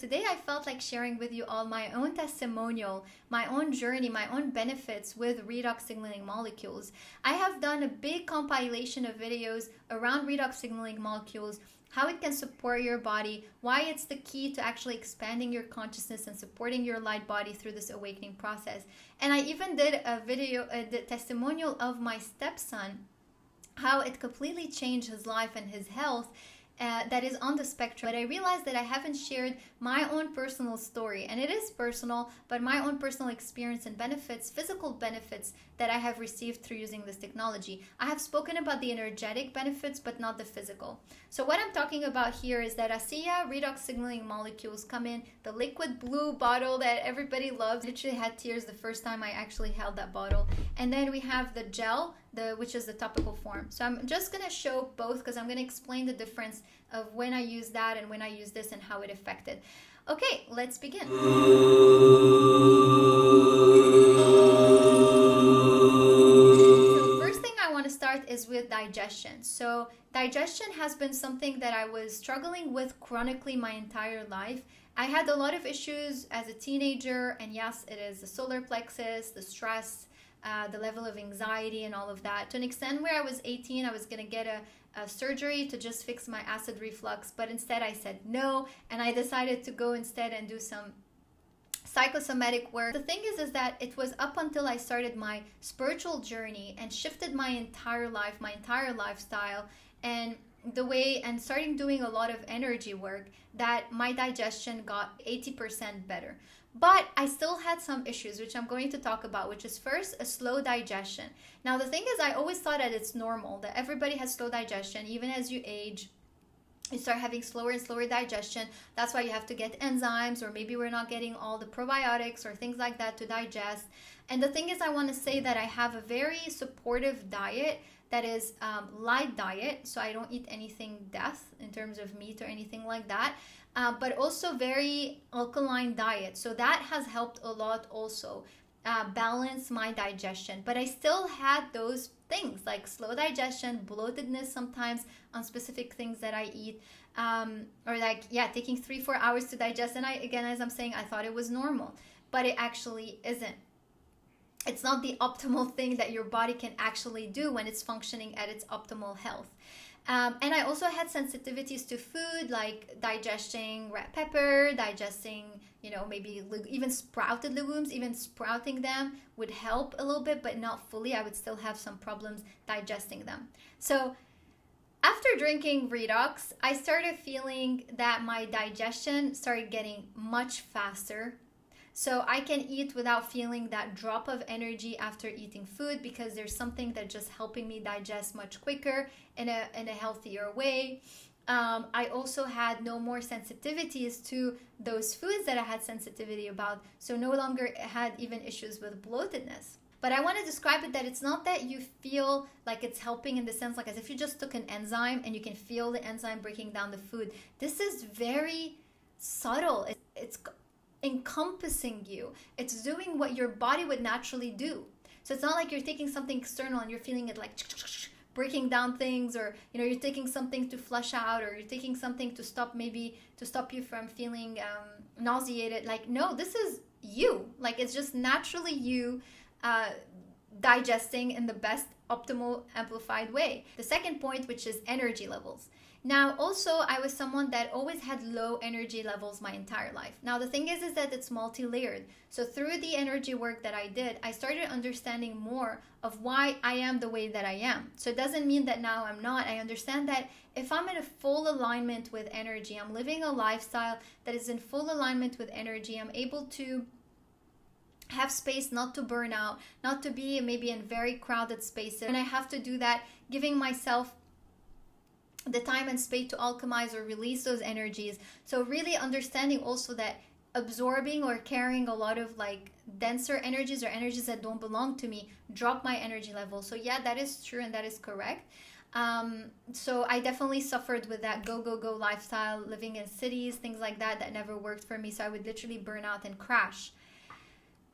Today I felt like sharing with you all my own testimonial, my own journey, my own benefits with redox signaling molecules. I have done a big compilation of videos around redox signaling molecules, how it can support your body, why it's the key to actually expanding your consciousness and supporting your light body through this awakening process. And I even did a video, the testimonial of my stepson, how it completely changed his life and his health. That is on the spectrum, but I realized that I haven't shared my own personal story, and it is personal, but my own personal experience and benefits, physical benefits that I have received through using this technology. I have spoken about the energetic benefits, but not the physical. So what I'm talking about here is that Asea Redox signaling molecules come in the liquid blue bottle that everybody loves. I literally had tears the first time I actually held that bottle. And then we have the gel, which is the topical form. So I'm just going to show both because I'm going to explain the difference of when I use that and when I use this and how it affected. Okay, let's begin. So first thing I want to start is with digestion. So digestion has been something that I was struggling with chronically my entire life. I had a lot of issues as a teenager, and yes, it is the solar plexus, the stress, the level of anxiety and all of that. To an extent where I was 18, I was going to get a surgery to just fix my acid reflux, but instead I said no, and I decided to go instead and do some psychosomatic work. The thing is that it was up until I started my spiritual journey and shifted my entire life, my entire lifestyle, and the way, and starting doing a lot of energy work, that my digestion got 80% better. But I still had some issues, which I'm going to talk about, which is first a slow digestion. Now, the thing is, I always thought that it's normal, that everybody has slow digestion. Even as you age, you start having slower and slower digestion. That's why you have to get enzymes, or maybe we're not getting all the probiotics or things like that to digest. And the thing is, I want to say that I have a very supportive diet that is light diet. So I don't eat anything death in terms of meat or anything like that. But also very alkaline diet. So that has helped a lot also balance my digestion. But I still had those things like slow digestion, bloatedness sometimes on specific things that I eat, or like, taking 3-4 hours to digest. And again, as I'm saying, I thought it was normal, but it actually isn't. It's not the optimal thing that your body can actually do when it's functioning at its optimal health. And I also had sensitivities to food, like digesting red pepper, digesting, maybe even sprouted legumes. Even sprouting them would help a little bit, but not fully. I would still have some problems digesting them. So after drinking Redox, I started feeling that my digestion started getting much faster. So I can eat without feeling that drop of energy after eating food, because there's something that's just helping me digest much quicker in a healthier way. I also had no more sensitivities to those foods that I had sensitivity about. So no longer had even issues with bloatedness. But I want to describe it that it's not that you feel like it's helping in the sense like as if you just took an enzyme and you can feel the enzyme breaking down the food. This is very subtle. It's encompassing you. It's doing what your body would naturally do. So it's not like you're taking something external and you're feeling it like breaking down things, or you're taking something to flush out, or you're taking something to stop you from feeling nauseated. Like, no, this is you. Like, it's just naturally you digesting in the best optimal amplified way. The second point, which is energy levels. Now, also, I was someone that always had low energy levels my entire life. Now, the thing is that it's multi-layered. So through the energy work that I did, I started understanding more of why I am the way that I am. So it doesn't mean that now I'm not. I understand that if I'm in a full alignment with energy, I'm living a lifestyle that is in full alignment with energy, I'm able to have space not to burn out, not to be maybe in very crowded spaces. And I have to do that, giving myself the time and space to alchemize or release those energies. So really understanding also that absorbing or carrying a lot of like denser energies or energies that don't belong to me drop my energy level. So yeah, that is true and that is correct. So I definitely suffered with that go lifestyle, living in cities, things like that never worked for me. So I would literally burn out and crash.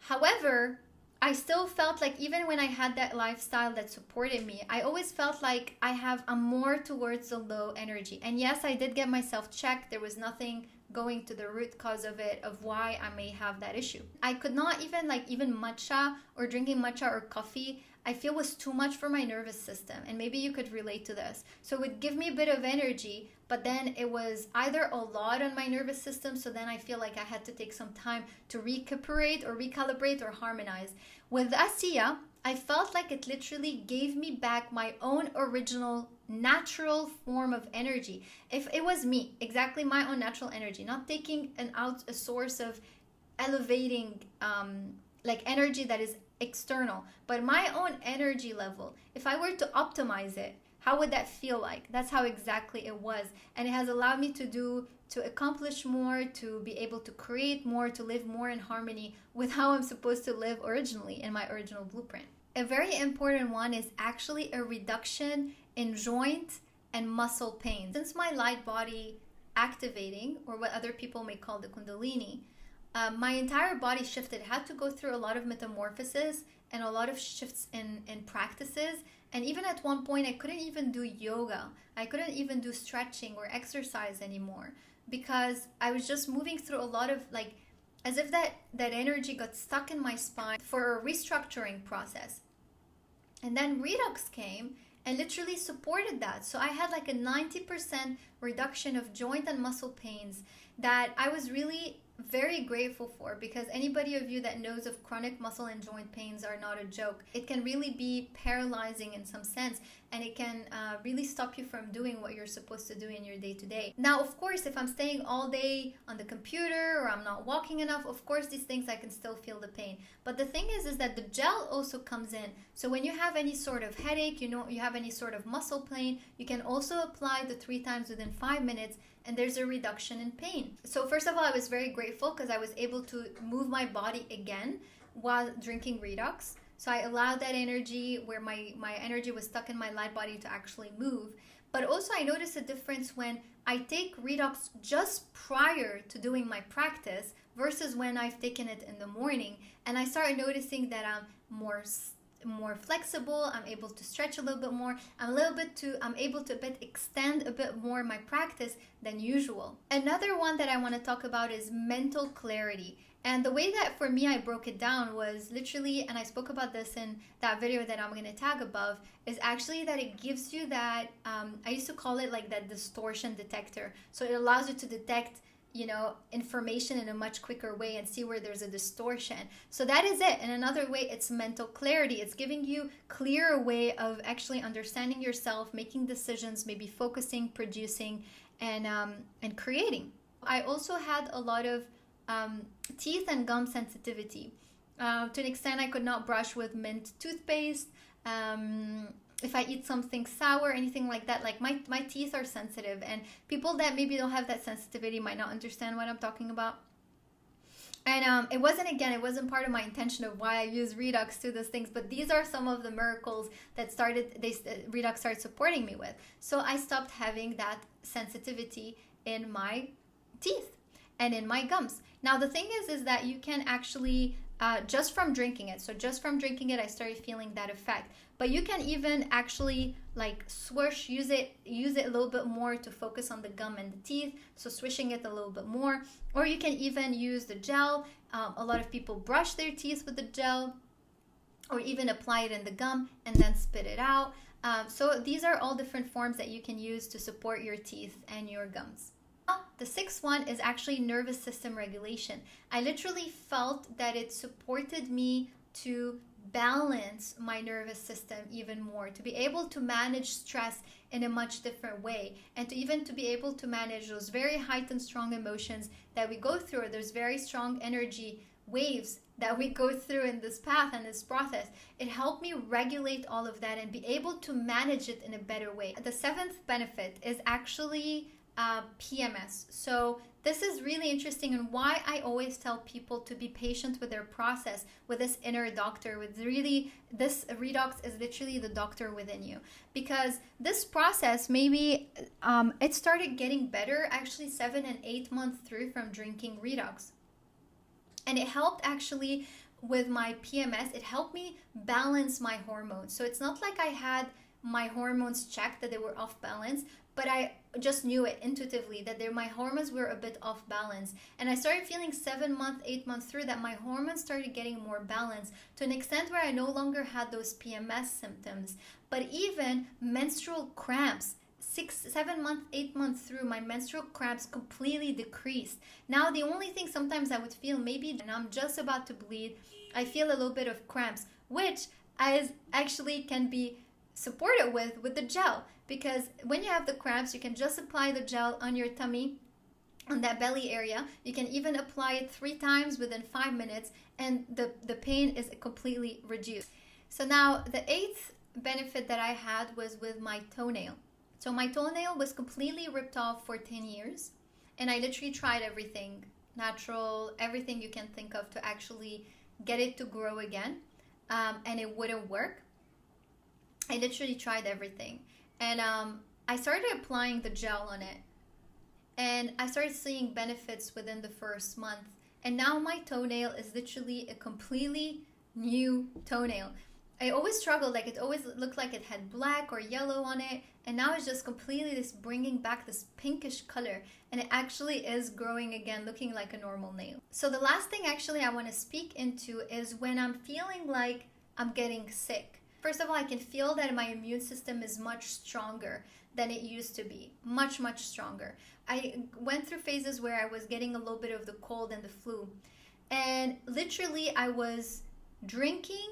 However, I still felt like even when I had that lifestyle that supported me, I always felt like I'm more towards the low energy. And yes, I did get myself checked. There was nothing going to the root cause of it, of why I may have that issue. I could not even matcha or drinking matcha or coffee, I feel was too much for my nervous system. And maybe you could relate to this. So it would give me a bit of energy, but then it was either a lot on my nervous system, so then I feel like I had to take some time to recuperate or recalibrate or harmonize. With Asea, I felt like it literally gave me back my own original natural form of energy. If it was me, exactly my own natural energy, not taking a source of elevating like energy that is external, but my own energy level. If I were to optimize it, how would that feel like? That's how exactly it was. And it has allowed me to accomplish more, to be able to create more, to live more in harmony with how I'm supposed to live originally in my original blueprint. A very important one is actually a reduction in joint and muscle pain. Since my light body activating, or what other people may call the Kundalini, my entire body shifted. I had to go through a lot of metamorphosis and a lot of shifts in practices. And even at one point, I couldn't even do yoga. I couldn't even do stretching or exercise anymore, because I was just moving through a lot of as if that energy got stuck in my spine for a restructuring process. And then Redox came and literally supported that. So I had like a 90% reduction of joint and muscle pains that I was really very grateful for, because anybody of you that knows of chronic muscle and joint pains are not a joke. It can really be paralyzing in some sense, and it can really stop you from doing what you're supposed to do in your day-to-day. Now, of course, if I'm staying all day on the computer or I'm not walking enough, of course, these things I can still feel the pain. But the thing is that the gel also comes in. So when you have any sort of headache, you have any sort of muscle pain, you can also apply the 3 times within 5 minutes, and there's a reduction in pain. So first of all, I was very grateful because I was able to move my body again while drinking Redox. So I allowed that energy, where my energy was stuck in my light body, to actually move. But also I noticed a difference when I take Redox just prior to doing my practice versus when I've taken it in the morning. And I started noticing that I'm more flexible, I'm able to stretch a little bit more, I'm able to extend a bit more my practice than usual. Another one that I want to talk about is mental clarity. And the way that for me I broke it down was literally, and I spoke about this in that video that I'm going to tag above, is actually that it gives you that, I used to call it like that distortion detector. So it allows you to detect information in a much quicker way and see where there's a distortion. So that is it. And another way, it's mental clarity. It's giving you clearer way of actually understanding yourself, making decisions, maybe focusing, producing, and creating. I also had a lot of teeth and gum sensitivity. To an extent, I could not brush with mint toothpaste. If I eat something sour, anything like that, like my teeth are sensitive, and people that maybe don't have that sensitivity might not understand what I'm talking about. And it wasn't part of my intention of why I use Redox to those things, but these are some of the miracles that Redox started supporting me with. So I stopped having that sensitivity in my teeth and in my gums. Now the thing is that you can actually just from drinking it. So just from drinking it, I started feeling that effect. But you can even actually use it a little bit more to focus on the gum and the teeth. So swishing it a little bit more. Or you can even use the gel. A lot of people brush their teeth with the gel, or even apply it in the gum and then spit it out. So these are all different forms that you can use to support your teeth and your gums. The 6th one is actually nervous system regulation. I literally felt that it supported me to balance my nervous system even more, to be able to manage stress in a much different way, and to be able to manage those very heightened, strong emotions that we go through, those very strong energy waves that we go through in this path and this process. It helped me regulate all of that and be able to manage it in a better way. The 7th benefit is actually PMS. So this is really interesting, and why I always tell people to be patient with their process, with this inner doctor, this Redox is literally the doctor within you. Because this process, maybe it started getting better actually 7 and 8 months through from drinking Redox. And it helped actually with my PMS, it helped me balance my hormones. So it's not like I had my hormones checked that they were off balance, but I just knew it intuitively that my hormones were a bit off balance. And I started feeling 7 months, 8 months through that my hormones started getting more balanced to an extent where I no longer had those PMS symptoms, but even menstrual cramps. 6, 7 months, 8 months through, my menstrual cramps completely decreased. Now the only thing sometimes I would feel, maybe when I'm just about to bleed, I feel a little bit of cramps, which I actually can be supported with the gel, because when you have the cramps, you can just apply the gel on your tummy, on that belly area. You can even apply it 3 times within 5 minutes, and the pain is completely reduced. So now the 8th benefit that I had was with my toenail. So my toenail was completely ripped off for 10 years, and I literally tried everything, natural, everything you can think of to actually get it to grow again, and it wouldn't work. I literally tried everything, and I started applying the gel on it, and I started seeing benefits within the first month, and now my toenail is literally a completely new toenail. I always struggled, like it always looked like it had black or yellow on it, and now it's just completely this bringing back this pinkish color, and it actually is growing again, looking like a normal nail. So the last thing actually I want to speak into is when I'm feeling like I'm getting sick. First of all, I can feel that my immune system is much stronger than it used to be, much stronger. I went through phases where I was getting a little bit of the cold and the flu, and literally I was drinking,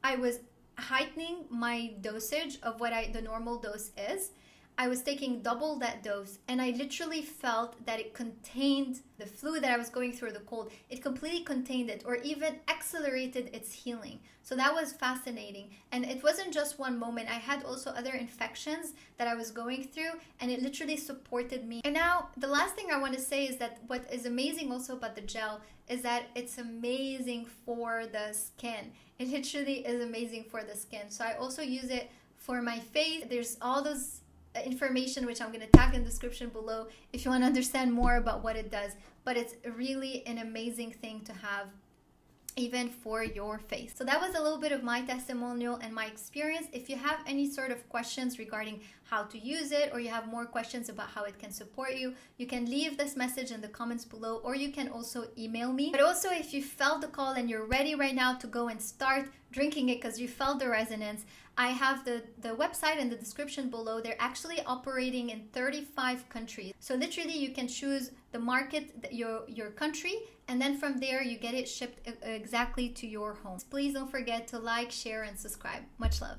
I was heightening my dosage of what the normal dose is. I was taking double that dose, and I literally felt that it contained the flu that I was going through, the cold. It completely contained it, or even accelerated its healing. So that was fascinating. And it wasn't just one moment. I had also other infections that I was going through, and it literally supported me. And now the last thing I want to say is that what is amazing also about the gel is that it's amazing for the skin. It literally is amazing for the skin. So I also use it for my face. There's all those information which I'm going to tag in the description below if you want to understand more about what it does, but it's really an amazing thing to have even for your face. So that was a little bit of my testimonial and my experience. If you have any sort of questions regarding how to use it, or you have more questions about how it can support you, you can leave this message in the comments below, or you can also email me. But also, if you felt the call and you're ready right now to go and start drinking it because you felt the resonance, I have the website in the description below. They're actually operating in 35 countries. So literally you can choose the market, your country, and then from there you get it shipped exactly to your home. Please don't forget to like, share, and subscribe. Much love.